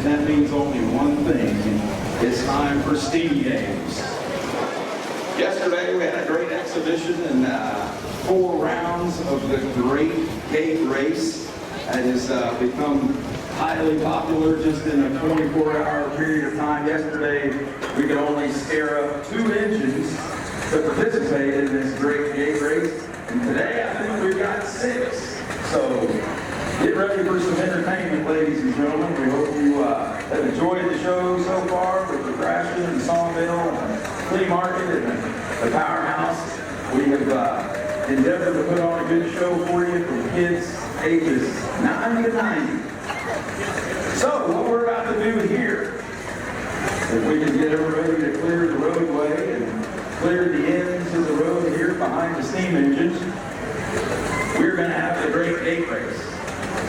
and that means only one thing. It's time for steam games. Yesterday we had a great exhibition and 4 rounds of the Great Gate Race that has become highly popular just in a 24-hour period of time. Yesterday we could only scare up 2 engines to participate in this Great Gate Race, and today I think we've got 6. So get ready for some entertainment, ladies and gentlemen. We hope you have enjoyed the show so far with the threshing and sawmill and the flea market and the powerhouse. We have endeavored to put on a good show for you for kids ages 9 to 90. So what we're about to do here, if we can get everybody to clear the roadway and clear the ends of the road here behind the steam engines, we're going to have the Great Gate Race.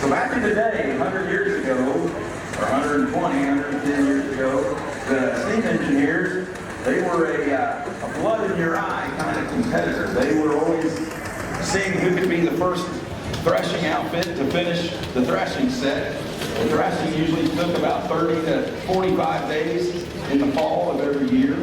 So back in the day, 100 years ago, or 120, 110 years ago, the steam engineers, they were a blood in your eye kind of competitor. They were always seeing who could be the first threshing outfit to finish the threshing set. The threshing usually took about 30 to 45 days in the fall of every year.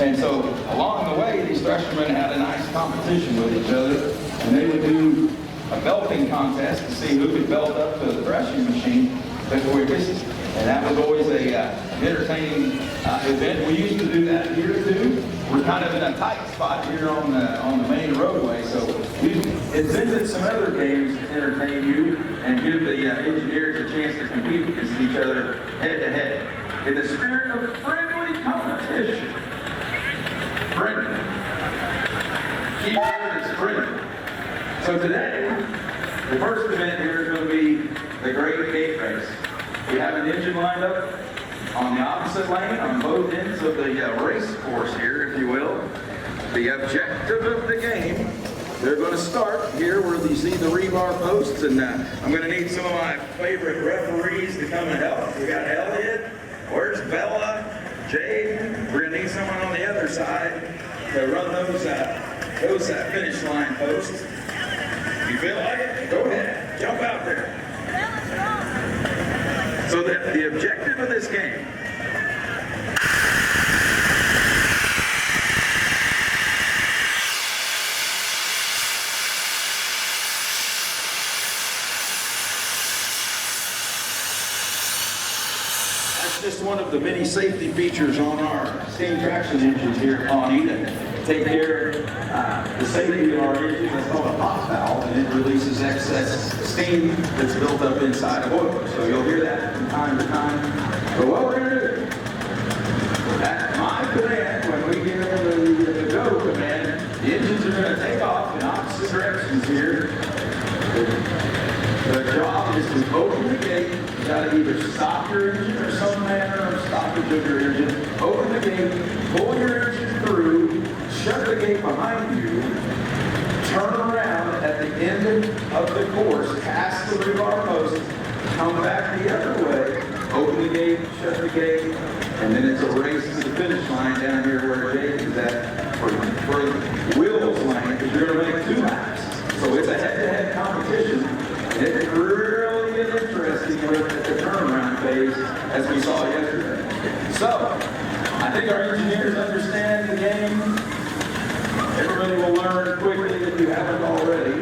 And so along the way, these threshermen had a nice competition with each other, and they would do a belting contest to see who could belt up to the threshing machine the quickest. And that was always a entertaining event. We used to do that here too. We're kind of in a tight spot here on the main roadway, so we've invented some other games to entertain you and give the engineers a chance to compete against each other head to head. In the spirit of friendly competition. Friendly. Key word is friendly. So today, the first event here is going to be the Great Gate Race. We have an engine lined up on the opposite lane on both ends of the race course here, if you will. The objective of the game, they're going to start here where you see the rebar posts, and I'm going to need some of my favorite referees to come and help. We got Elliot, where's Bella, Jade. We're going to need someone on the other side to run those finish line posts. If you feel like it, go ahead, jump out there. So the objective of this game that's just one of the many safety features on our steam traction engines here at Pawnee to take care of the safety of our engines. That's called a pop valve, and it releases excess steam that's built up inside of oil. So you'll hear that from time to time. But what we're going to do, at my command, when we give them the go command, the engines are going to take off in opposite directions here. The job is to open the gate. You got to either stop your engine or some manner of stoppage of your engine. Open the gate, pull your engine through, shut the gate behind you, turn around at the end of the course, past the rebar post, come back the other way, open the gate, shut the gate, and then it's a race to the finish line down here where Jake is at for Will's lane, because you're going to make 2 laps. So it's a head-to-head competition. It really is interesting at the turnaround phase, as we saw yesterday. So, I think our engineers understand the game. Everybody will learn quickly if you haven't already.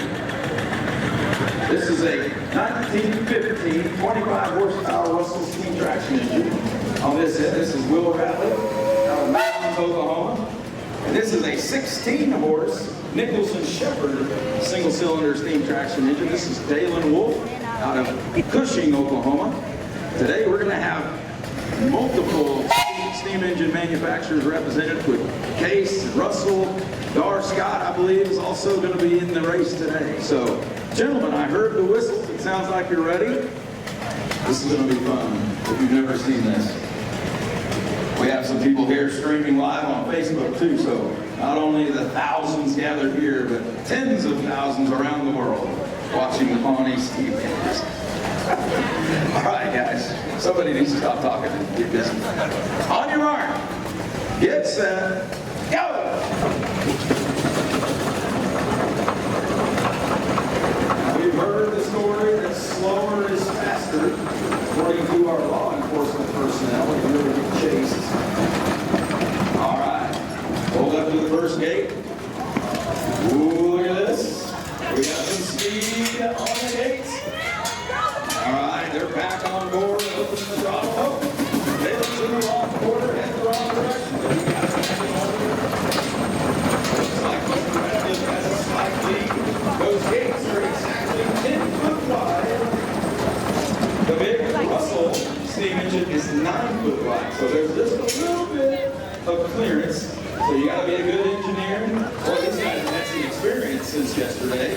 This is a 1915 25 horsepower Russell steam traction engine. On this end, this is Will Ratley out of Mountains, Oklahoma. And this is a 16-horse Nicholson Shepherd single-cylinder steam traction engine. This is Dalen Wolf out of Cushing, Oklahoma. Today we're going to have multiple steam engine manufacturers represented with Case, Russell, Dar Scott, I believe, is also going to be in the race today. So, gentlemen, I heard the whistles. It sounds like you're ready. This is going to be fun if you've never seen this. We have some people here streaming live on Facebook too, so not only the thousands gathered here, but tens of thousands around the world watching the Pawnee steam engines. All right, guys, somebody needs to stop talking and get busy. On your mark, get set, go! We've heard the story that slower is faster, according to our law enforcement first gate. Ooh, look at this. We got some speed on the gates. All right, they're back on board. Open the throttle. Oh, they look to the wrong quarter, head the wrong direction. But we got it back in order. Looks like Mr. Radcliffe has a slight lead. Those gates are exactly 10 foot wide. The big Russell steam engine is 9 foot wide. So there's just a little bit of clearance. So you got to be a good engineer. Well, this guy has had some experience since yesterday.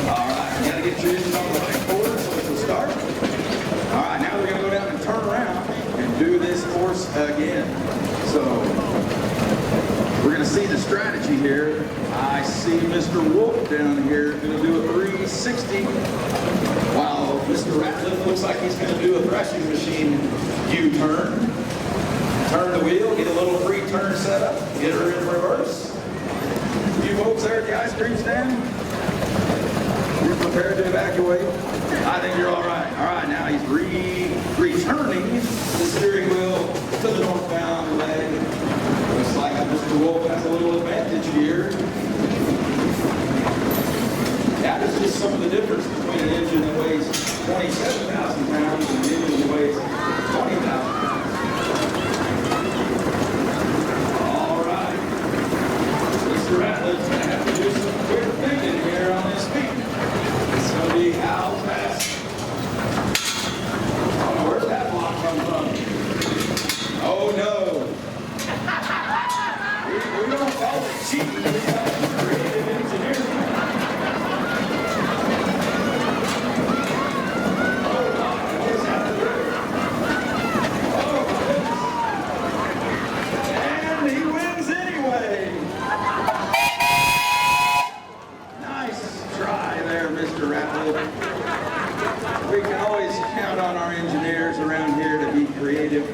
All right, you got to get your engine on the right quarter so it will start. All right, now we're going to go down and turn around and do this course again. So we're going to see the strategy here. I see Mr. Wolf down here going to do a 360, while Mr. Ratcliffe looks like he's going to do a threshing machine U-turn. Turn the wheel, get a little free turn set up, get her in reverse. You folks there at the ice cream stand, you're prepared to evacuate? I think you're all right. All right, now he's returning the steering wheel to the northbound leg. Looks like Mr. Wolf has a little advantage here. That is just some of the difference between an engine that weighs 27,000 pounds and an engine that weighs 20,000 pounds. Mr. Ratcliffe's going to have to do some quick thinking here on his feet. It's going to be how fast. Oh, where's that block come from? Oh, no. We don't call it cheating. We call it creative engineering. Oh, God. What is happening? Oh, goodness. And he wins anyway. Try there, Mr. Ratcliffe. We can always count on our engineers around here to be creative.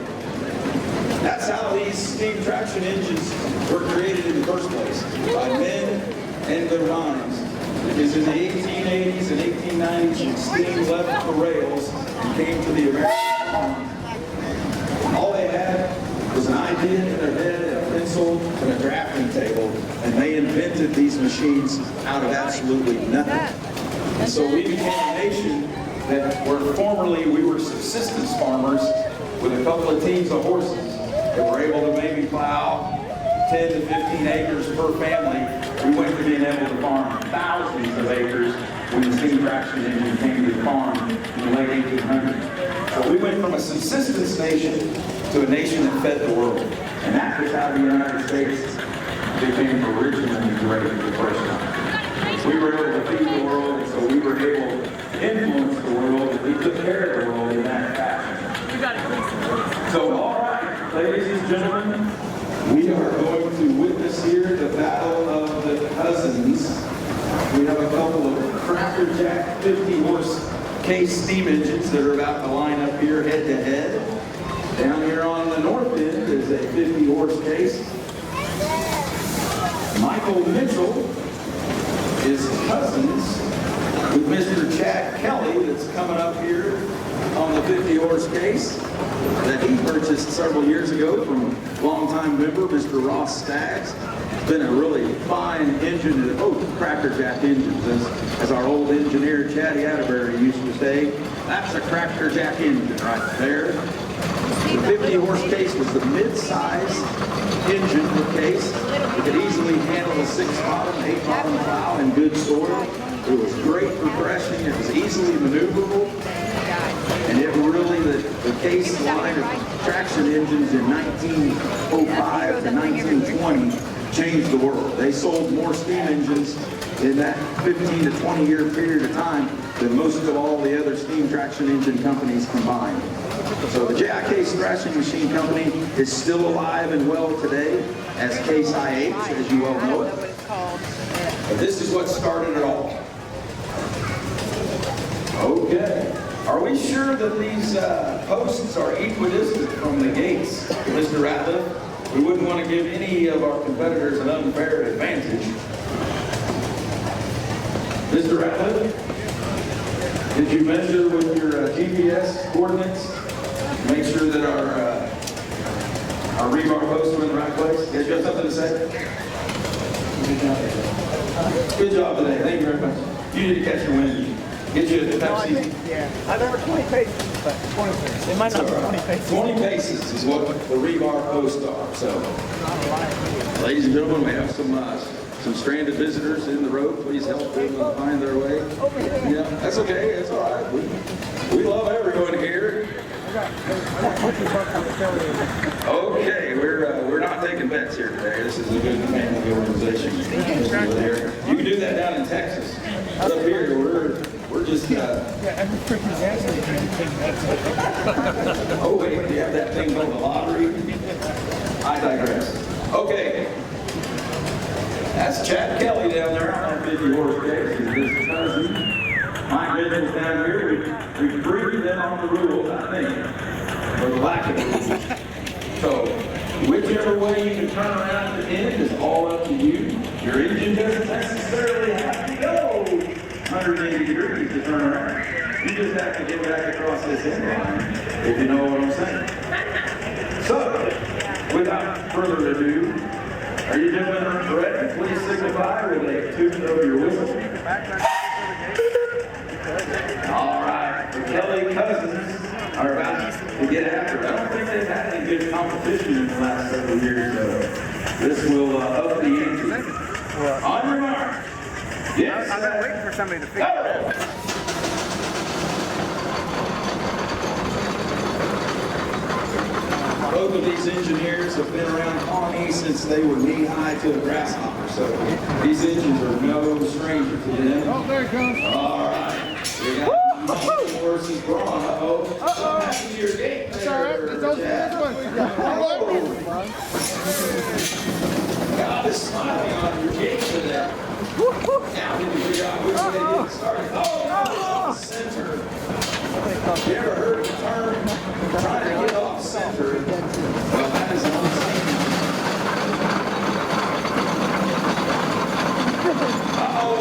That's how these steam traction engines were created in the first place, by men and their minds. Because in the 1880s and 1890s, steam left the rails and came to the American farm. All they had was an idea in their head, a pencil, and a drafting table, and they invented these machines out of absolutely nothing. And so we became a nation that where formerly we were subsistence farmers with a couple of teams of horses that were able to maybe plow 10 to 15 acres per family. We went to being able to farm thousands of acres when the steam traction engine came to the farm in the late 1800s. So we went from a subsistence nation to a nation that fed the world. And that is how the United States became originally great the first time. We were able to feed the world, and so we were able to influence the world, and we took care of the world in that fashion. You got it. So, all right, ladies and gentlemen, we are going to witness here the Battle of the Cousins. We have a couple of Cracker Jack 50-horse case steam engines that are about to line up here head to head. Down here on the north end is a 50-horse case. Michael Mitchell is cousins with Mr. Chad Kelly that's coming up here on the 50-horse case that he purchased several years ago from longtime member Mr. Ross Staggs. It's been a really fine engine, Cracker Jack engines, as our old engineer Chatty Atterbury used to say. That's a Cracker Jack engine right there. The 50-horse case was the mid-size engine case. It could easily handle a 6-bottom, 8-bottom plow in good soil. It was great for threshing. It was easily maneuverable. And it really, the case line of traction engines in 1905 to 1920 changed the world. They sold more steam engines in that 15 to 20 year period of time than most of all the other steam traction engine companies combined. So the J.I. Case Thrashing Machine Company is still alive and well today as Case IH, as you well know it. But this is what started it all. Okay. Are we sure that these posts are equidistant from the gates, Mr. Ratcliffe? We wouldn't want to give any of our competitors an unfair advantage. Mr. Ratcliffe, did you measure with your GPS coordinates? Make sure that our rebar posts are in the right place? You guys got something to say? Good job today. Thank you very much. You need to catch your wind. Get you a Pepsi. Yeah, I there were 20 paces, but 20 paces. It might not be 20 paces. 20 paces is what the rebar posts are. So, ladies and gentlemen, we have some stranded visitors in the road. Please help them find their way. Yeah, that's okay. It's all right. We love everyone here. Okay, we're not taking bets here today. This is a good family organization. You can do that down in Texas. Up here, we're just. Every freaking gas station can take bets. Oh wait, you have that thing called the lottery. I digress. Okay. That's Chad Kelly down there on our 50 horse case. His cousin, Mike Mitchell's down here. We agreed them on the rules, I think, or the lack of rules. So, whichever way you can turn around at the end is all up to you. Your engine doesn't necessarily have to go 180 degrees to turn around. You just have to get back across this end line, if you know what I'm saying. So, without further ado, are you gentlemen ready? Please signify with a toot of your whistle. All right, the Kelly cousins are about to get after it. I don't think they've had any good competition in the last several years, so this will up the ante. On your mark. Yes. I've been waiting for somebody to figure it out. Both of these engineers have been around Pawnee since they were knee-high to a grasshopper, so these engines are no stranger to them. Oh, there it comes. All right. We got horses drawn. Uh-oh. Something happened to your gate there. It's all right. It's over this one. God is smiling on your gate today. Now we can figure out which way to get started. Oh, no, it's off center. You ever heard of the term trying to get off center? Well, that is unseen. Uh-oh.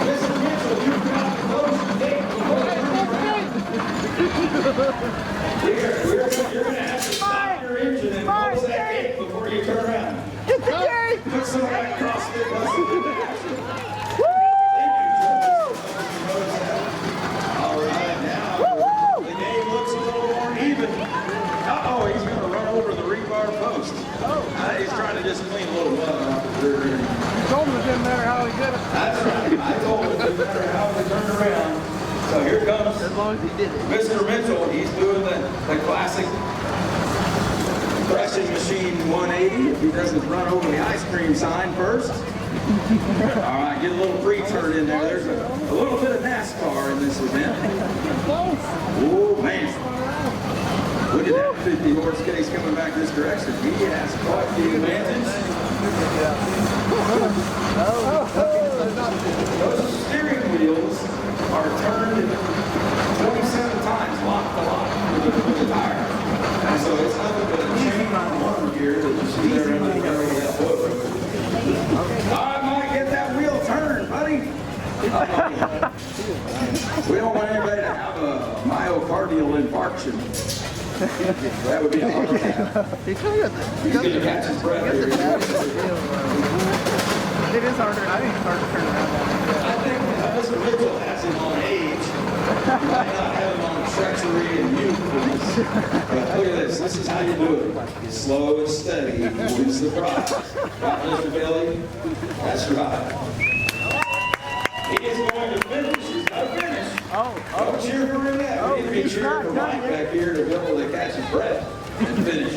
Mr. Mitchell, you've got to close the gate before you turn around. You're going to have to stop your engine and close that gate before you turn around. Get the gate! Put some of that CrossFit muscle into action. All right, now the game looks a little more even. Uh-oh, he's going to run over the rebar post. He's trying to just clean a little mud off the dirt. You told him it didn't matter how he did it. That's right. I told him it didn't matter how we turned around. So here comes As long as he did it. Mr. Mitchell. He's doing the classic threshing machine 180 if he doesn't run over the ice cream sign first. All right, get a little pre-turn in there. There's a little bit of NASCAR in this event. Oh, man. Look at that 50 horse case coming back this direction. He has quite the advantage. Those steering wheels are turned 27 times, lock to lock, with the tire. And so it's nothing but a chain on one gear that you see there under the area of that wood. All right, Mike, get that wheel turned, buddy. We don't want anybody to have a myocardial infarction. That would be a heart attack. He's going to catch his breath here. It is harder. I think it's hard to turn around. I think Mr. Mitchell has him on age. He might not have him on treachery and youthfulness. But look at this. This is how you do it. Slow and steady wins the prize. Right, Mr. Billy? That's right. He is going to finish. He's got to finish. Don't cheer for him yet. We need to be cheering for Mike back here to be able to catch his breath and finish.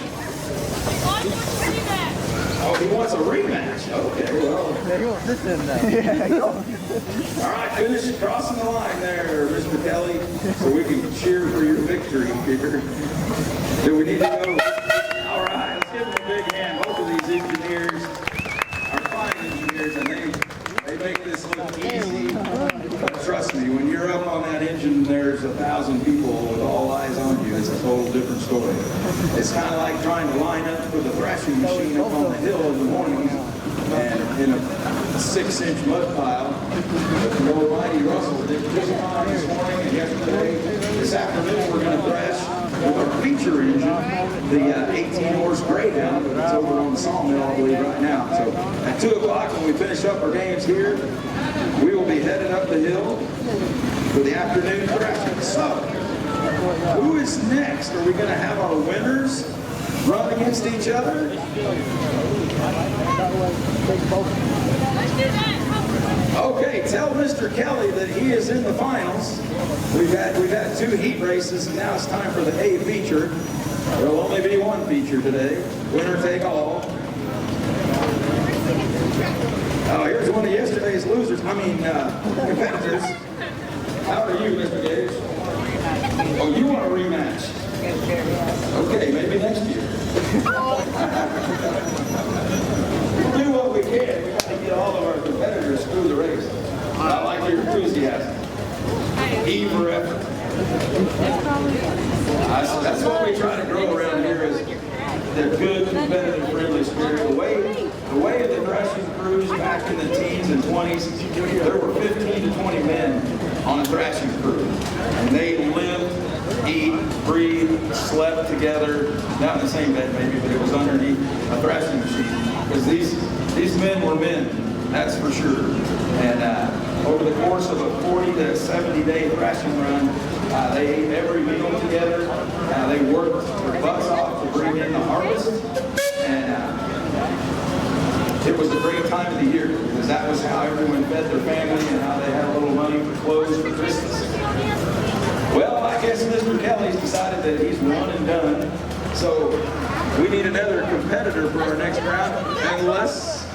Oh, he wants a rematch. Okay, well. Yeah, he wants this in now. All right, finish crossing the line there, Mr. Kelly, so we can cheer for your victory here. Do we need to go? All right, let's give them a big hand. Both of these engineers are fine engineers, and they make this look easy. But trust me, when you're up on that engine, there's 1,000 people with all eyes on you. It's a total different story. It's kind of like trying to line up for the threshing machine up on the hill in the morning and in a 6-inch mud pile. But the old mighty Russell did just fine this morning and yesterday. This afternoon we're going to thresh with our feature engine, the 18-horse Greyhound that's over on the sawmill, I believe, right now. So at 2 o'clock, when we finish up our games here, we will be headed up the hill for the afternoon threshing. So, who is next? Are we going to have our winners run against each other? Okay, tell Mr. Kelly that he is in the finals. We've had 2 heat races, and now it's time for the A feature. There will only be one feature today. Winner take all. Oh, here's one of yesterday's losers. Competitors. How are you, Mr. Gage? Oh, you want a rematch? Okay, maybe next year. We'll do what we can. We got to get all of our competitors through the race. I like your enthusiasm. E for effort. That's what we try to grow around here is the good, competitive, friendly spirit. The way of the threshing crews back in the teens and 20s, there were 15 to 20 men on a threshing crew. And they lived, eat, breathed, slept together, not in the same bed maybe, but it was underneath a threshing machine. Because these men were men, that's for sure. And over the course of a 40 to 70 day threshing run, they ate every meal together. They worked their butts off to bring in the harvest. And it was a great time of the year because that was how everyone fed their family and how they had a little money for clothes for Christmas. Well, I guess Mr. Kelly's decided that he's one and done. So we need another competitor for our next round, unless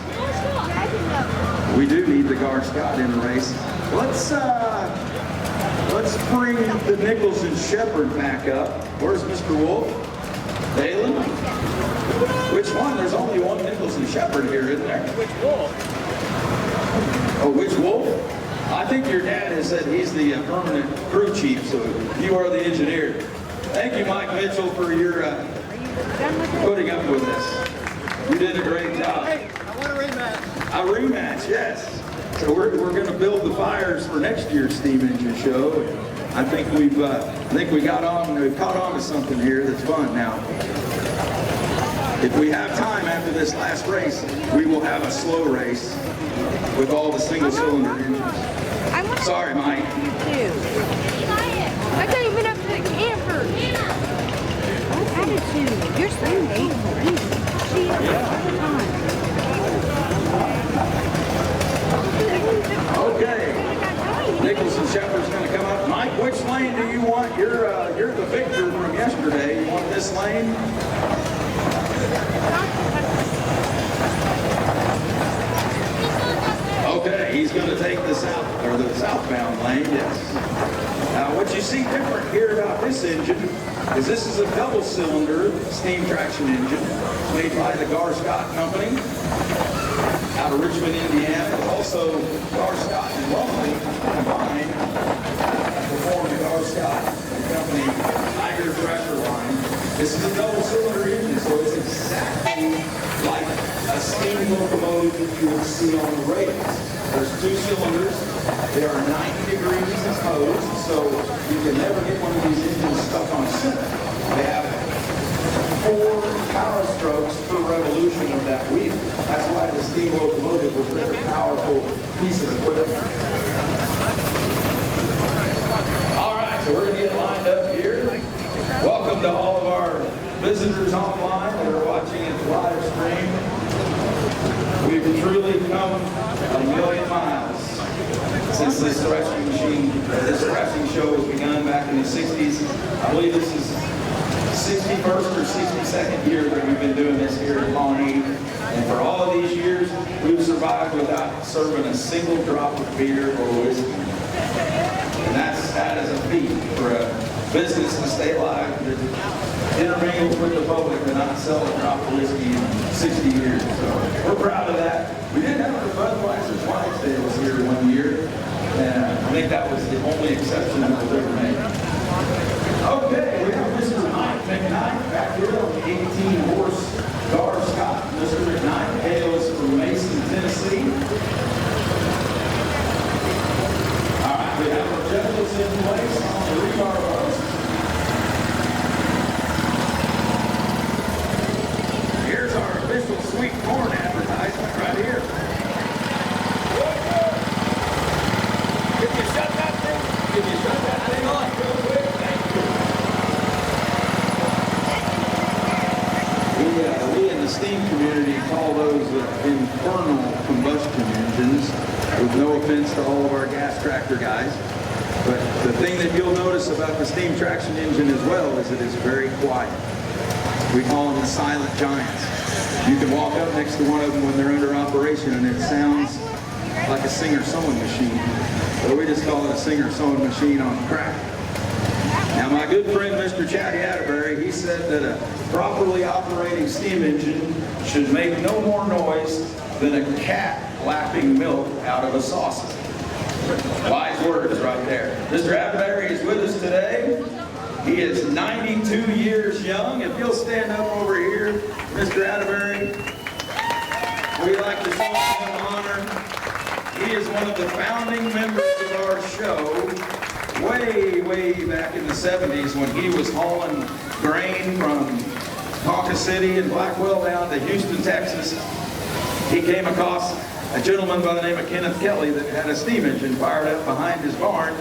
we do need the Gar Scott in the race. Let's bring the Nicholson Shepherd back up. Where's Mr. Wolf? Dalen? Which one? There's only one Nicholson Shepherd here, isn't there? Which wolf? Oh, which wolf? I think your dad has said he's the permanent crew chief, so you are the engineer. Thank you, Mike Mitchell, for your putting up with us. You did a great job. Hey, I want a rematch. A rematch, yes. So we're going to build the fires for next year's steam engine show. I think we've caught on to something here that's fun now. If we have time after this last race, we will have a slow race with all the single-cylinder engines. Sorry, Mike. I thought you've been up to the camper. What attitude? You're so late. Okay. Nicholson Shepherd's going to come up. Mike, which lane do you want? You're the victor from yesterday. You want this lane? Okay, he's going to take the southbound lane, yes. Now, what you see different here about this engine is this is a double-cylinder steam traction engine made by the Gar Scott Company out of Richmond, Indiana. Also, Gar Scott and Lumley combined to form the Gar Scott Company Tiger Thresher line. This is a double-cylinder engine, so it's exactly like a steam locomotive that you would see on the rails. There's 2 cylinders. They are 90 degrees opposed, so you can never get one of these engines stuck on center. They have 4 power strokes per revolution of that wheel. That's why the steam locomotive was such a powerful piece of equipment. All right, so we're going to get lined up here. Welcome to all of our visitors online that are watching it live stream. We've truly come a million miles since this threshing show was begun back in the 60s. I believe this is 61st or 62nd year that we've been doing this here in Pawnee. And for all of these years, we've survived without serving a single drop of beer or whiskey. And that is a feat for a business to stay alive, that intermingles with the public and not sell a drop of whiskey in 60 years. So we're proud of that. We did have the Budweiser Clydesdale was here one year, and I think that was the only exception that was ever made. Okay, we have Mr. Mike McKnight back here on the 18-horse Gar Scott. Mr. McKnight hails from Mason, Tennessee. All right, we have our judges in place on the rebar post. combustion engines, with no offense to all of our gas tractor guys. But the thing that you'll notice about the steam traction engine as well is it is very quiet. We call them the silent giants. You can walk up next to one of them when they're under operation and it sounds like a Singer-sewing machine. But we just call it a Singer-sewing machine on crack. Now my good friend Mr. Chatty Atterbury, he said that a properly operating steam engine should make no more noise than a cat lapping milk out of a saucer. Wise words right there. Mr. Atterbury is with us today. He is 92 years young. If you'll stand up over here, Mr. Atterbury, we'd like to show him honor. He is one of the founding members of our show way back in the 70s when he was hauling grain from Tonka City and Blackwell down to Houston, Texas. He came across a gentleman by the name of Kenneth Kelly that had a steam engine fired up behind his barn,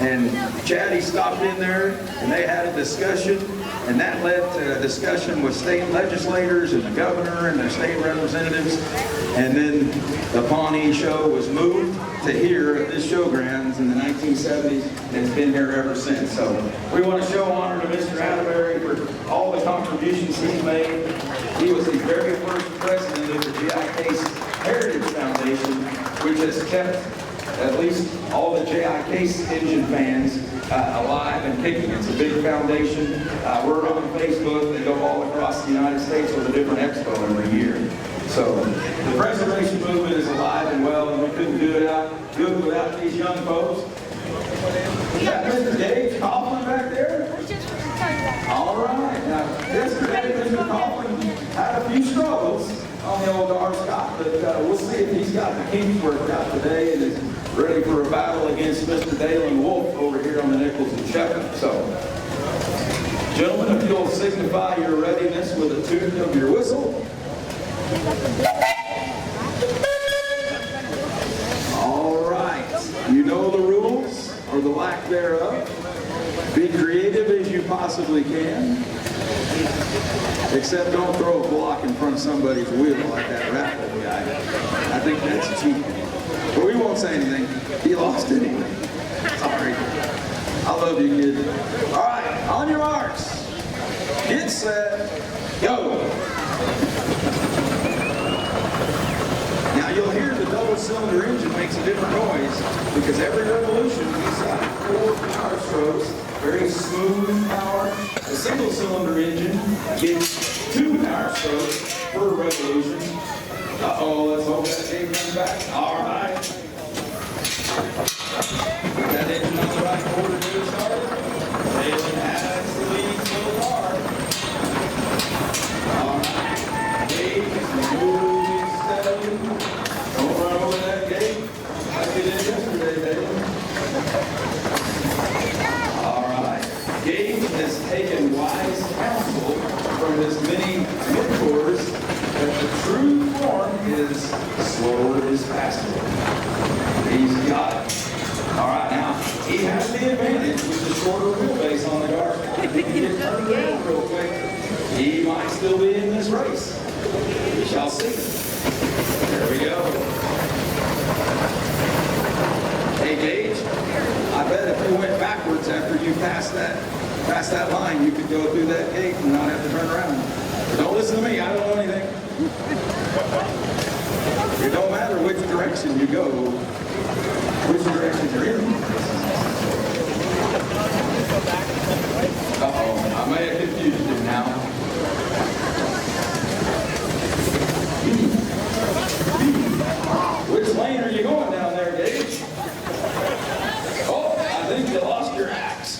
and Chatty stopped in there and they had a discussion, and that led to a discussion with state legislators and the governor and their state representatives, and then the Pawnee show was moved to here at this showgrounds in the 1970s, and it's been here ever since. So we want to show honor to Mr. Atterbury for all the contributions he's made. He was the very first president of the G.I. Case Heritage Foundation, which has kept at least all the J.I. Case engine fans alive and kicking. It's a big foundation. We're on Facebook. They go all across the United States with a different expo every year. So the preservation movement is alive and well, and we couldn't do it good without these young folks. Is that Mr. Dave Coughlin back there? All right. Now, yesterday, Mr. Coughlin had a few struggles on the old R. Scott, but we'll see if he's got the kinks worked out today and is ready for a battle against Mr. Dalen Wolf over here on the Nicholson Shepherd. So, gentlemen, if you'll signify your readiness with a tune of your whistle. All right. You know the rules, or the lack thereof. Be creative as you possibly can. Except don't throw a block in front of somebody's wheel like that raffle guy. I think that's cheating. But we won't say anything. He lost anyway. Sorry. I love you, kid. All right, on your marks. Get set. Go. Now you'll hear the double-cylinder engine makes a different noise because every revolution he's got 4 power strokes, very smooth power. The single-cylinder engine gets 2 power strokes per revolution. Uh-oh, let's hope that thing comes back. All right. Put that engine on the right order to start. Dalen has the lead so far. All right. Gate is moving steadily. Don't run over that gate like you did yesterday, Dalen. All right. Gage has taken wise counsel from his many mentors that the true form is slower is faster. He's got it. All right, now, he has the advantage with the shorter wheelbase on the guard. If he can get turned around real quick, he might still be in this race. We shall see. There we go. Hey, Gage, I bet if you went backwards after you passed that line, you could go through that gate and not have to turn around. But don't listen to me, I don't know anything. It don't matter which direction you go, which direction you're in. Uh-oh, I may have confused him now. Which lane are you going down there, Gage? Oh, I think you lost your axe.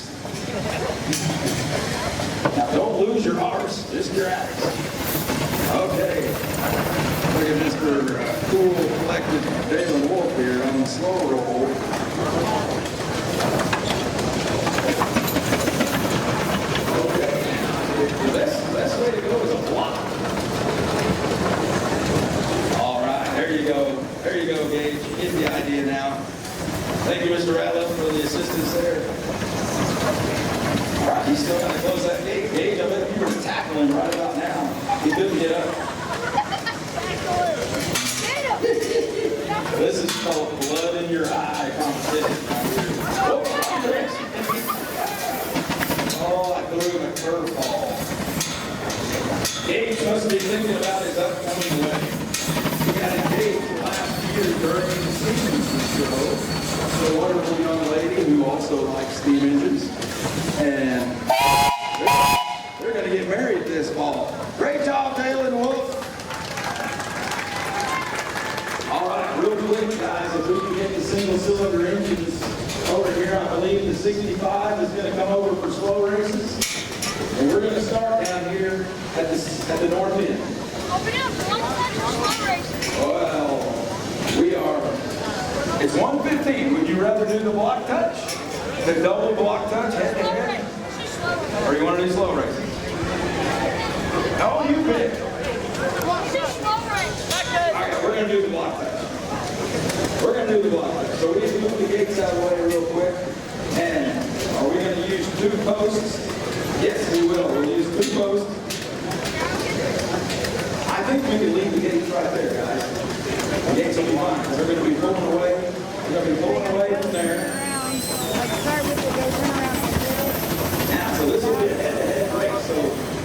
Now don't lose your horse, just your axe. Okay. Look at Mr. Cool, collected Dalen Wolf here on the slow roll. Okay. The best way to go is a block. All right, there you go. There you go, Gage. You get the idea now. Thank you, Mr. Ratliff, for the assistance there. All right, he's still got to close that gate. Gage, I bet if you were tackling right about now, he couldn't get up. This is called blood in your eye competition. Oh, I threw him a curveball. Gage must be thinking about his upcoming wedding. He got engaged last year during the season show. So a wonderful young lady who also likes steam engines. And they're going to get married this fall. Great job, Dale and Wolf. All right, real quick, guys, if we can get the single-cylinder engines over here, I believe the 65 is going to come over for slow races. And we're going to start down here at the north end. Open up, one side for slow races. Well, we are, it's 1:15. Would you rather do the block touch? The double block touch, head to head? Or you want to do slow races? Oh, you pick. Well, do slow race. All right, we're going to do the block touch. We're going to do the block touch. So we need to move the gates out of the way real quick. And are we going to use 2 posts? Yes, we will. We'll use 2 posts. I think we can leave the gates right there, guys. The gates will be fine. They're going to be pulling away. They're going to be pulling away from there. Now, so this will be a head-to-head race. So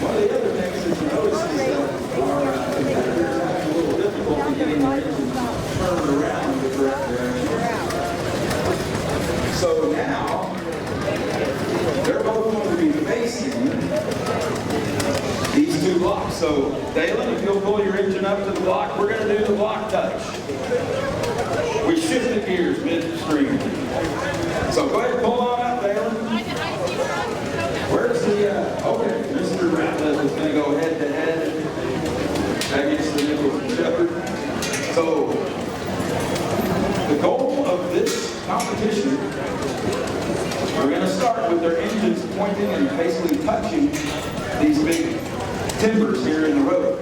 one of the other things that you notice is that our competitors are having a little difficulty getting their engines turned around in the correct direction. So now, they're both going to be facing these 2 blocks. So, Dalen, if you'll pull your engine up to the block, we're going to do the block touch. We shifted gears midstream. So go ahead and pull on up, Dalen. Where's the, okay, Mr. Ratliff is going to go head to head against the Nicholson Shepherd. So, the goal of this competition, we're going to start with their engines pointing and basically touching these big timbers here in the road.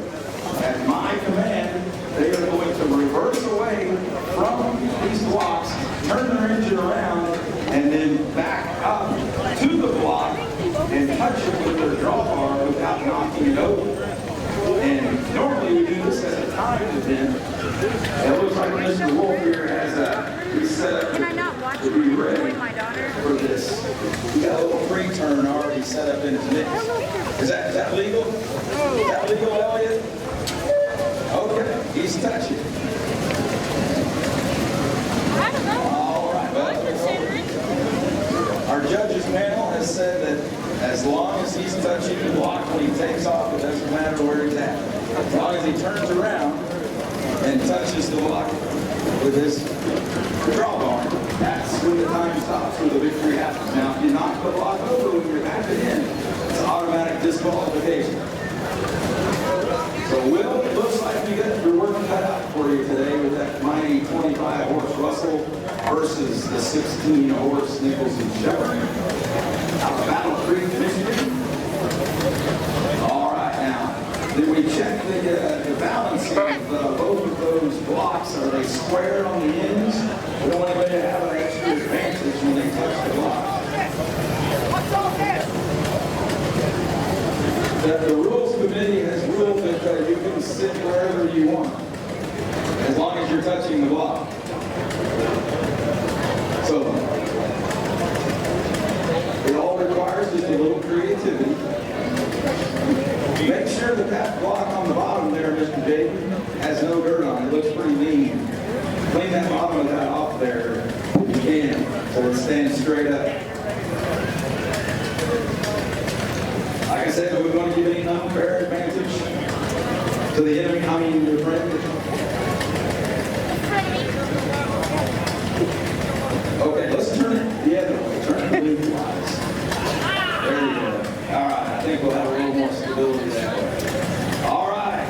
At my command, they are going to reverse away from these blocks, turn their engine around, and then back up to the block and touch it with their drawbar without knocking it over. And normally we do this as a time event. It looks like Mr. Wolf here has we set up to be ready for this. We got a little free turn already set up in his mix. Is that legal? Is that legal, Elliot? Okay, he's touching. All right, well, our judges panel has said that as long as he's touching the block when he takes off, it doesn't matter where he's at. As long as he turns around and touches the block with his drawbar, that's when the time stops, when the victory happens. Now, if you knock the block over when you're back in, it's an automatic disqualification. So, Will, it looks like you got your work cut out for you today with that mighty 25-horse Russell versus the 16-horse Nicholson Shepherd out of Battle Creek, Michigan. All right, now, did we check the balance of both of those blocks? Are they square on the ends? We don't want anybody to have an extra advantage when they touch the block. That the Rules Committee has ruled that you can sit wherever you want, as long as you're touching the block. So, it all requires just a little creativity. Make sure that that block on the bottom there, Mr. Jacob, has no dirt on it. It looks pretty lean. Clean that bottom of that off there if you can, so it stands straight up. Like I said, we want to give any unfair advantage to the enemy, I mean your friend. Okay, let's turn it the other way. Turn it lengthwise. There you go. All right, I think we'll have a little more stability that way. All right,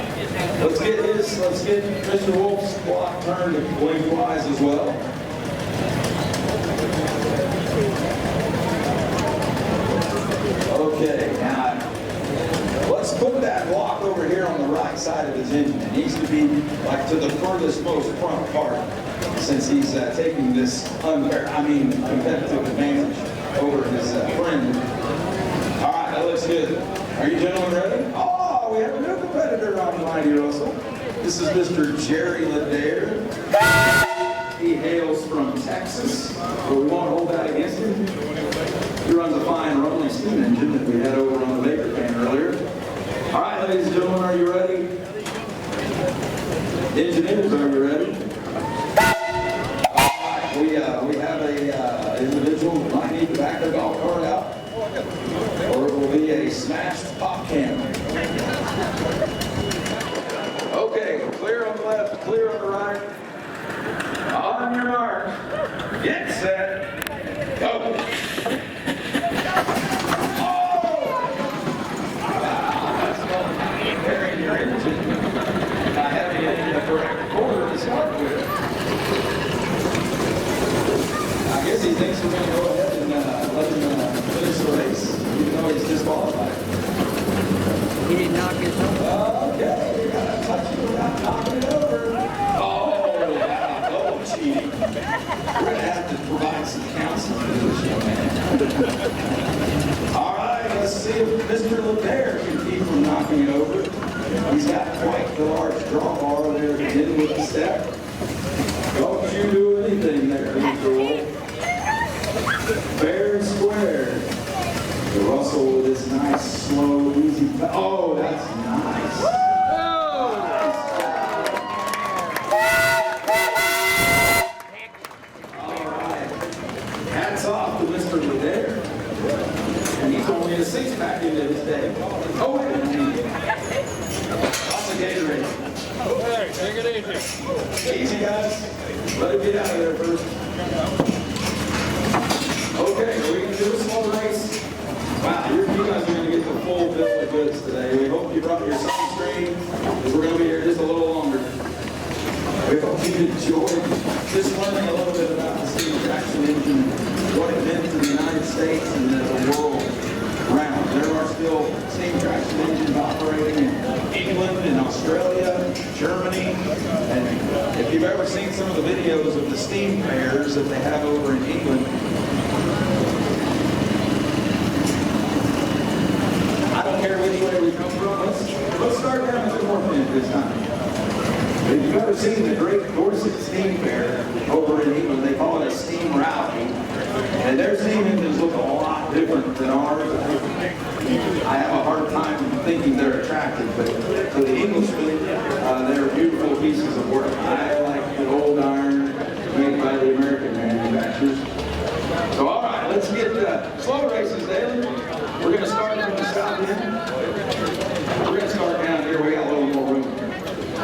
let's get Mr. Wolf's block turned lengthwise as well. Okay, now let's put that block over here on the right side of his engine. It needs to be like to the furthest most front part, since he's taking this competitive advantage over his friend. All right, that looks good. Are you gentlemen ready? Oh, we have a new competitor on the Mighty Russell. This is Mr. Jerry Ladair. Texas, but we won't hold that against him. He runs a fine rolling steam engine that we had over on the Baker pan earlier. All right, ladies and gentlemen, are you ready? Engineers, are you ready? All right, we have a individual who might need to back their golf cart out, or it will be a smashed pop can. Okay, clear on the left, clear on the right. On your mark, get set, go. Preparing your engine, not having it in the correct order to start with. I guess he thinks we're going to go ahead and let him finish the race, even though he's disqualified. He didn't knock his over. Okay, you got to touch it without knocking it over. Oh, wow, no cheating. We're going to have to provide some counseling for this young man. All right, let's see if Mr. LePere can keep from knocking it over. He's got quite the large drawbar there to begin with the step. Don't you do anything there, Mr. Wolf. Fair and square. The Russell with this nice, slow, easy. Oh, that's nice. All right. Hats off to Mr. LePere. And he's only a six-pack into his day. Oh, wait a minute. Lots of Gatorade. Hey, take it easy. Easy, guys. Let him get out of there first. Okay, are we going to do a slow race? Wow, you guys are going to get the full bill of goods today. We hope you brought your sunscreen, because we're going to be here just a little longer. We hope you enjoyed just learning a little bit about the steam traction engine, what it meant to the United States and the world around. There are still steam traction engines operating in England, in Australia, Germany, and if you've ever seen some of the videos of the steam fairs that they have over in England, I don't care which way we come from. Let's start down at the north end this time. If you've ever seen the Great Dorset Steam Fair over in England, they call it a steam rally. And their steam engines look a lot different than ours. I have a hard time thinking they're attractive, but for the Englishmen, they're beautiful pieces of work. I like the old iron made by the American manufacturers. So all right, let's get slow races, Dale. We're going to start from the south end. We're going to start down here. We got a little more room.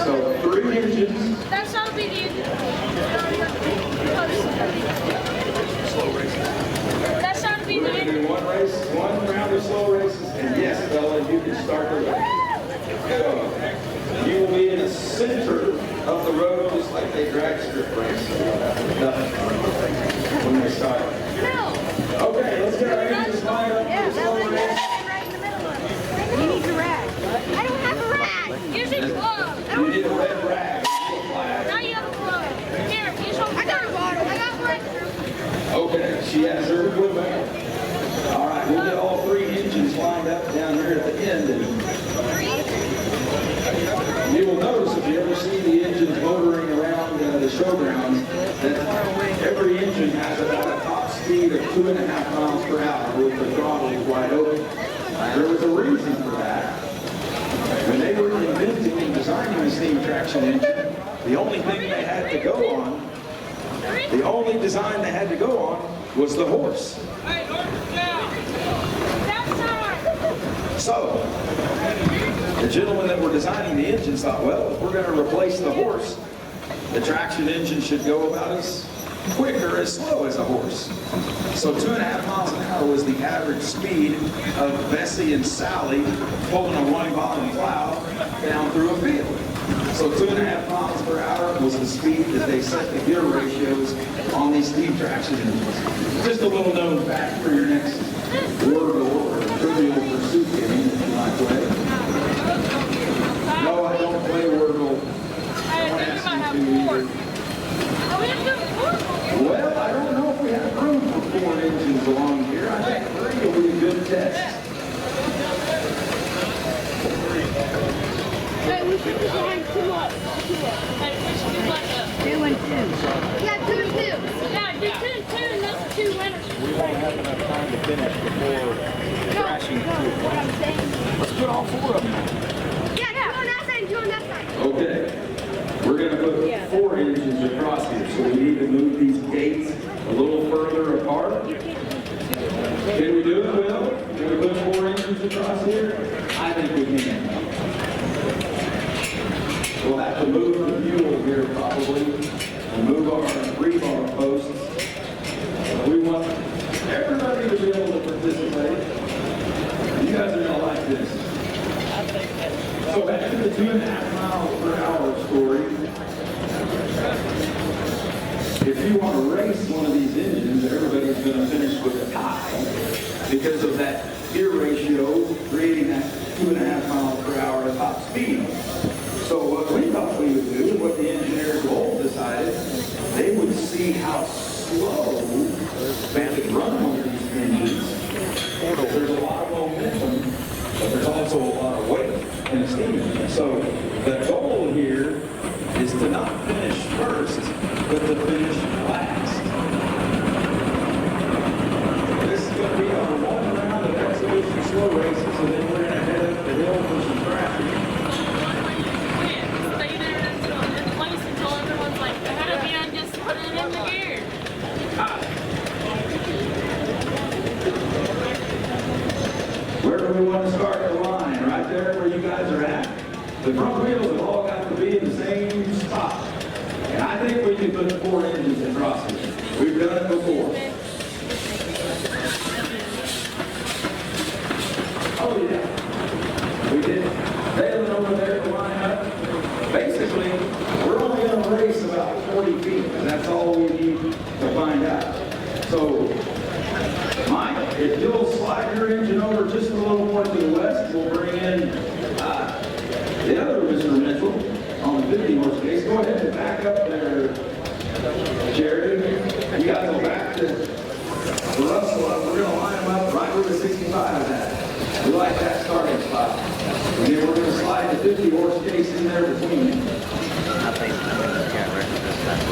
So 3 engines. That's not big engine. Slow races. That's not big We're going to engine. do one round of slow races. And yes, Bella, you can start the race. Go. You will be in the center of the road just like they drag strip race. When they start. No. Okay, let's get our engines lined up Yeah, for the that slow one race. right in the middle of it. You need your rag. I don't have a rag. Use your glove. You need a red rag. Now you have a glove. Here, use one. I got a bottle. I got one. Okay, she has her equipment. All right, we'll get all 3 engines lined up down here at the end. And you will notice if you ever see the engines motoring around the showgrounds that every engine has about a top speed of 2.5 miles per hour with the throttle wide open. There was a reason for that. When they were inventing and designing the steam traction engine, the only thing they had to go on, the only design they had to go on was the horse. So, the gentlemen that were designing the engines thought, well, if we're going to replace the horse, the traction engine should go about as quick or as slow as a horse. So 2.5 miles an hour was the average speed of Bessie and Sally pulling a 1-bottom plow down through a field. So 2.5 miles per hour was the speed that they set the gear ratios on these steam traction engines. Just a little known fact for your next Wordle or Trivial Pursuit game, if you might play. No, I don't play Wordle. I don't ask you to either. Well, I don't know if we have room for 4 engines along here. I think 3 will be a good test. Hey, we should design 2 up. 2 and 2. Yeah, 2 and 2. Yeah, won't have enough time to finish before thrashing. What I'm saying. Let's put all 4 of them on. Yeah, two on that side, 2 on that side. Okay, we're gonna put 4 engines across here, so we need to move these gates a little further apart. Can we do it, Will? Can we put 4 engines across here? I think we can. We'll have to move the mule here probably, and move our rebar posts. We want everybody to be able to participate. You guys are gonna like this. So back to the 2.5 miles per hour story. If you want to race one of these engines, everybody's going to finish with a tie because of that gear ratio creating that 2.5 miles per hour top speed. So what we thought we would do, what the engineers all decided, they would see how slow they could run one of these engines. There's a lot of momentum, but there's also a lot of weight in a steam engine. So the goal here is to not finish first, but to finish last. This is going to be our 1 round of exhibition slow races, and then we're going to head up the hill for some traffic. Stay there in place until everyone's like ahead of you and just put it in the gear. Where do we want to start the line? Right there where you guys are at. The front wheels have all got to be in the same spot. And I think we can put 4 engines across here. We've done it before. Oh yeah. We did. Dalen over there to line up. Basically, we're only going to race about 40 feet. And that's all we need to find out. So, Mike, if you'll slide your engine over just a little more to the west, we'll bring in the other Mr. Mitchell on the 50 horse case. Go ahead and back up there, Jerry. You guys will back to Russell up. We're going to line them up right where the 65 is at. We like that starting spot. And then we're going to slide the 50 horse case in there between them. I think I'm going to get rid of this time.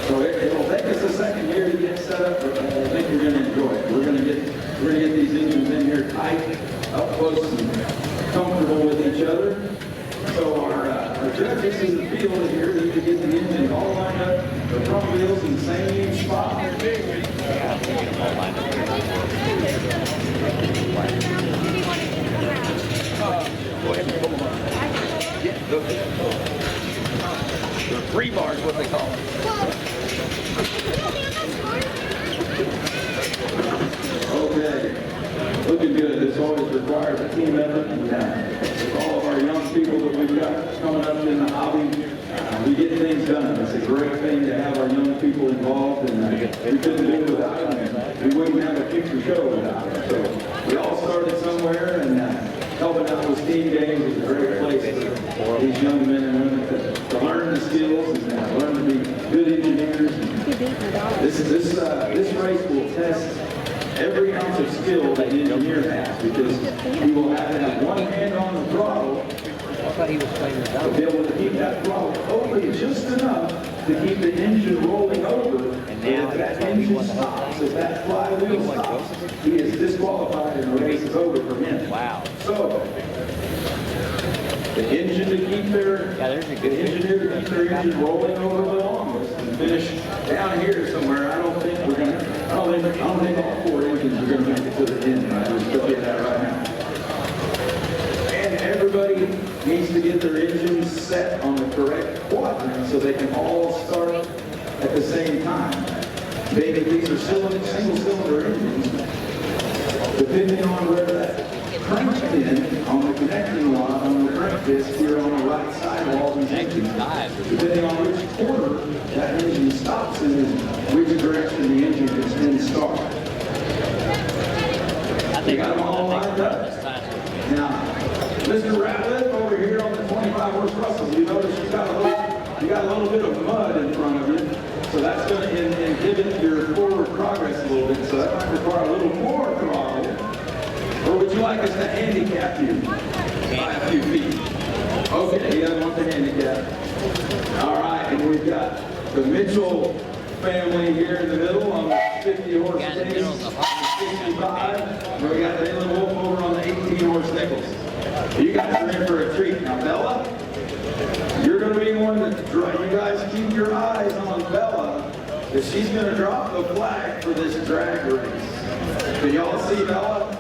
So it'll take us a second here to get set up, but I think you're going to enjoy it. We're going to get these engines in here tight, up close and comfortable with each other. So our judges in the field here need to get the engines all lined up, the front wheels in the same spot. Go ahead and pull them up. Yeah, the rebar is what they call it. Okay, looking good. This always requires a team effort, and with all of our young people that we've got coming up in the hobby, we get things done. It's a great thing to have our young people involved, and we couldn't do it without them. We wouldn't have a future show without them. So we all started somewhere, and helping out with steam games is a great place for these young men and women to learn the skills and learn to be good engineers. This race will test every ounce of skill that the engineer has, because we will have to have one hand on the throttle I thought he was playing the to be able to keep that throttle open just enough to keep the engine rolling over. And if that engine stops, if that flywheel stops, he is disqualified and the race is over for him. Wow. So, the engine to keep their, there's a good the engineer to keep their engine rolling over the longest and finish down here somewhere. I don't think all 4 engines are gonna make it to the end. I just tell you that right now. And everybody needs to get their engines set on the correct quadrant so they can all start at the same time. Maybe these are single-cylinder engines. Depending on where that crank pin on the connecting rod on the crank disc here on the right side of all these engines, depending on which corner that engine stops in, is which direction the engine can then start. You got them all lined up? Now, Mr. Ratliff over here on the 25 horse Russell, you notice you got a little bit of mud in front of you, so that's going to inhibit your forward progress a little bit, so that might require a little more throttle. Or would you like us to handicap you by a few feet? Okay, he doesn't want the handicap. All right, and we've got the Mitchell family here in the middle on the 50 horse Yeah, in the Pace, middle of the 65. And we got the Inland Wolf over on the 18 horse Nicholson. You guys are in for a treat. Now, Bella, you're going to be one to draw. You guys keep your eyes on Bella, because she's going to drop the flag for this drag race. Can y'all see Bella?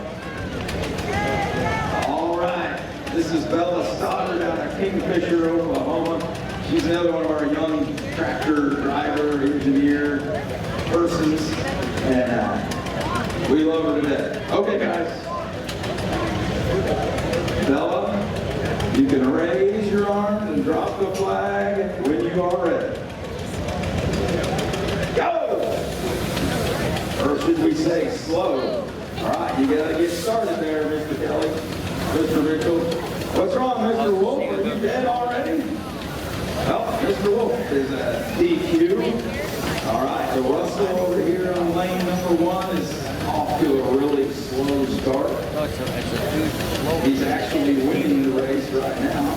All right. This is Bella Stoddard out of Kingfisher, Oklahoma. She's another one of our young tractor driver, engineer persons, and we love her to death. Okay, guys. Bella, you can raise your arm and drop the flag when you are ready. Go! Or should we say slow? All right, you gotta get started there, Mr. Kelly. Mr. Mitchell. What's wrong, Mr. Wolf? Are you dead already? Well, Mr. Wolf is a DQ. All right, the Russell over here on lane number 1 is off to a really slow start. He's actually winning the race right now.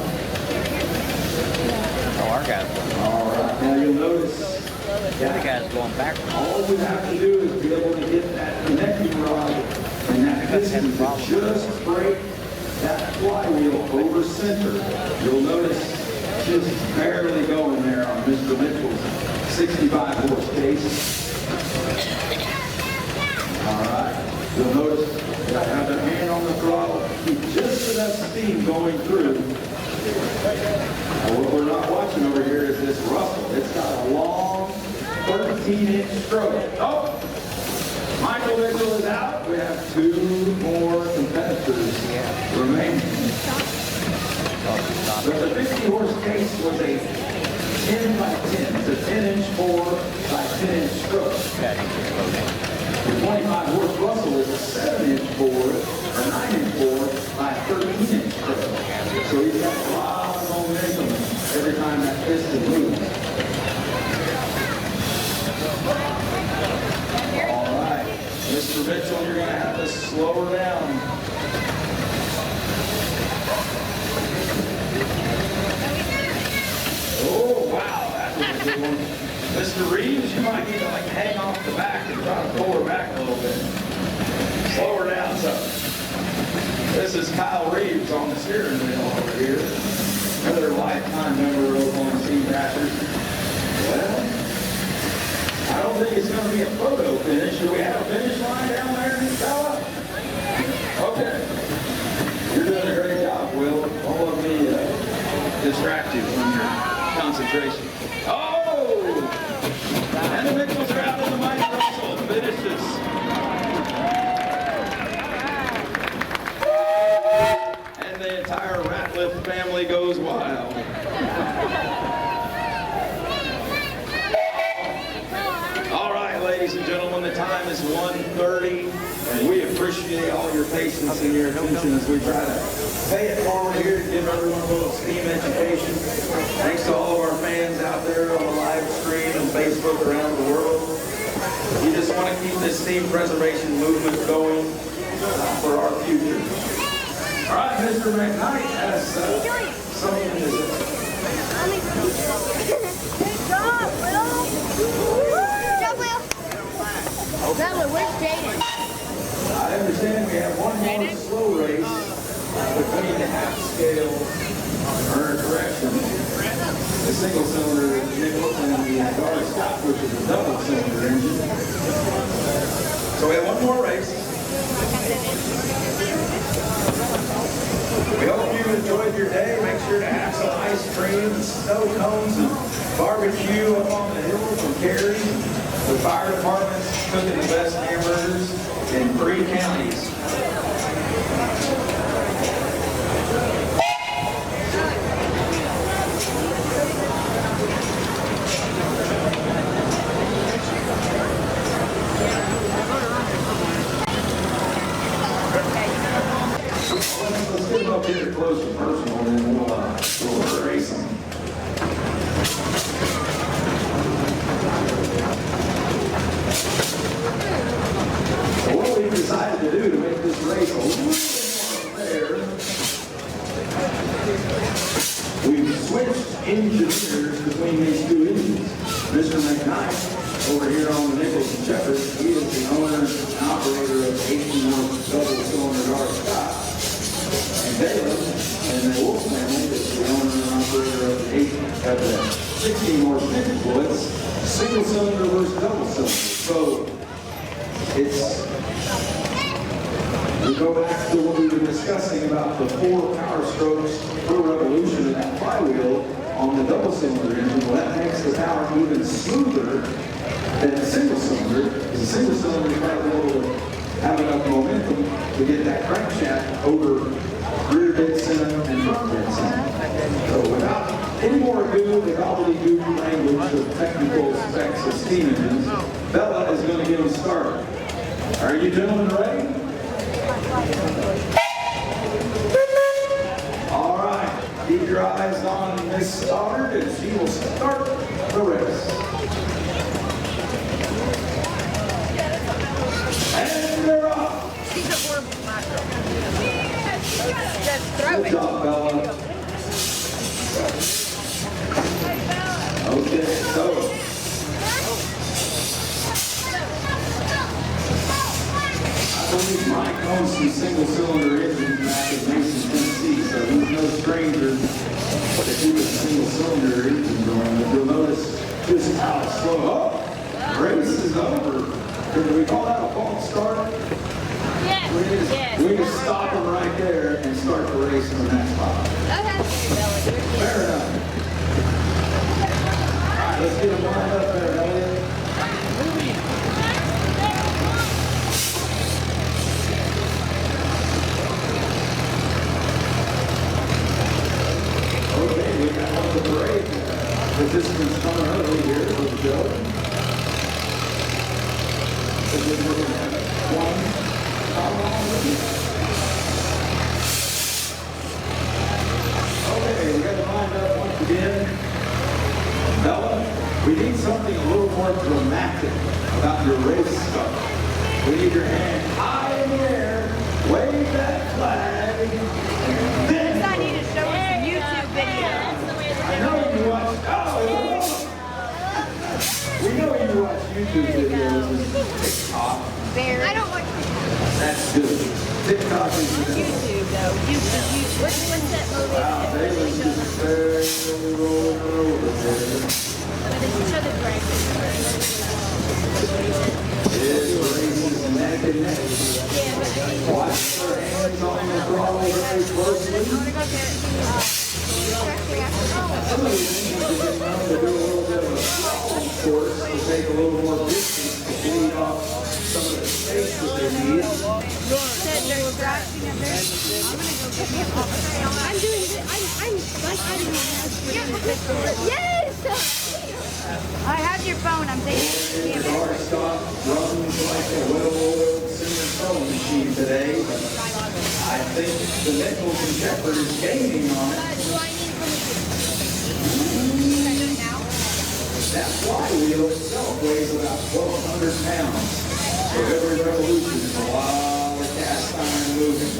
Oh, our guy's All right, now you'll notice the other guy's going backwards. all we have to do is be able to get that connecting rod and that piston to just break that flywheel over center. You'll notice just barely going there on Mr. Mitchell's 65 horse case. All right. You'll notice that I have the hand on the throttle, keep just enough steam going through. Now, what we're not watching over here is this Russell. It's got a long 13-inch stroke. Oh! Michael Mitchell is out. We have 2 more competitors remaining. But the 50 horse case was a 10 by 10. It's a 10-inch 4 by 10-inch stroke. The 25 horse Russell is a 7-inch 4 or 9-inch 4 by 13-inch stroke. So he's got a lot of momentum every time that piston moves. All right, Mr. Mitchell, you're going to have to slow her down. Oh, wow, that was a good one. Mr. Reeves, you might need to like hang off the back and try to pull her back a little bit. Slow her down some. This is Kyle Reeves on the steering wheel over here. Another lifetime member of Oklahoma Steam Tractors. Well, I don't think it's going to be a photo finish. Do we have a finish line down there, fella? Okay. You're doing a great job, Will. Don't let me distract you from your concentration. Oh! And the Mitchells are out in the Mike Russell finishes. And the entire Ratliff family goes wild. All right, ladies and gentlemen, the time is 1:30, and we appreciate all your patience and your attention as we try to pay it forward here to give everyone a little steam education. Thanks to all of our fans out there on the live stream and Facebook around the world. We just want to keep this steam preservation movement going for our future. All right, Mr. McKnight has something to say. Good job, Will. Good job, Will. Bella, where's Jaden? I understand we have one more slow race between the half scale, or correction, the single cylinder Nicholson and the Dark Scott, which is a double cylinder engine. So we have one more race. We hope you enjoyed your day. Make sure to have some ice cream and snow cones and barbecue up on the hill from Cary. The fire department's cooking the best hamburgers in 3 counties. Let's get them up here close and personal, and then we'll race them. So what we decided to do to make this race a little bit more fair engineers between these two engines. Mr. McKnight, over here on the Nicholson Shepherd, he is the owner and operator of 18-month double-cylinder R. Scott. And Dalen and the Wolf family is the owner and operator of the 16-horse Nicholson Blitz, single-cylinder versus double-cylinder. So it's, we go back to what we were discussing about the 4 power strokes per revolution of that flywheel on the double-cylinder engine. Well, that makes the power even smoother than a single-cylinder, because a single-cylinder is not able to have enough momentum to get that crankshaft over rear dead center and front dead center. So without any more ado, the gobbledygook language of technical specs of steam engines, Bella is going to get them started. Are you gentlemen ready? All right. Keep your eyes on Miss Stoddard, and she will start the race. And they're off. She's a horrible macro. Good job, Bella. Okay, so I believe Mike owns some single-cylinder engines back in Mason, Tennessee, so he's no stranger to do a single-cylinder engine going. But you'll notice just how slow. Oh, race is over. Can we call that a false start? Yes. We just stop them right there and start the race on that spot. Fair enough. All right, let's get them lined up there, Elliot. Okay, we got one of the parade participants coming early here for the show. So we're going to have one. Okay, we got it lined up once again. Bella, we need something a little more dramatic about your race start. We need your hand high in the air, wave that flag, and then I need to show us some YouTube videos. I know you watch. We know you watch YouTube videos and TikTok. I don't watch That's good. TikTok is good. YouTube though. YouTube. What's that movie? Wow, they was just very rolling over there. Show the drag. It's races neck and neck. Watch their hands on the throttle very closely. Some of these engines are getting known to do a little bit of a course to take a little more distance to bleed off some of the space that they need. I'm doing it. I'm like, I don't know. Yes! I have your phone. I'm taking The car stop runs like a well-oiled sewing machine today, but I think the Nicholson Shepherd is gaining on it. That flywheel itself weighs about 1,200 pounds. So every revolution is a lot of cast iron moving.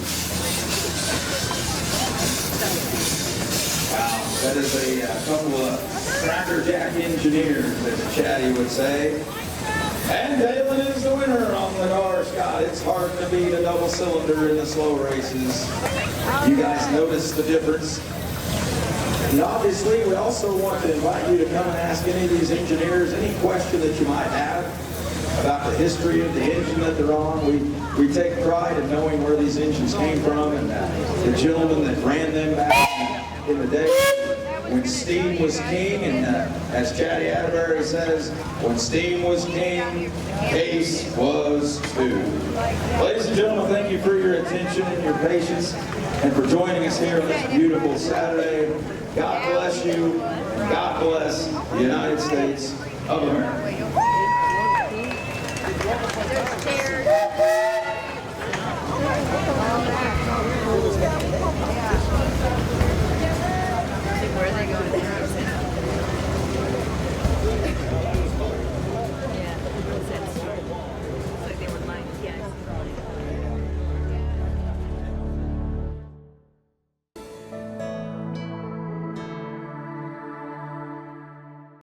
Wow, that is a couple of crackerjack engineers, as Chatty would say. And Dalen is the winner on the car, Scott. It's hard to beat a double cylinder in the slow races. You guys notice the difference? And obviously, we also want to invite you to come and ask any of these engineers any question that you might have about the history of the engine that they're on. We take pride in knowing where these engines came from and the gentleman that ran them back in the day when steam was king. And as Chatty Atterbury says, when steam was king, pace was too. Ladies and gentlemen, thank you for your attention and your patience and for joining us here on this beautiful Saturday. God bless you. God bless the United States of America.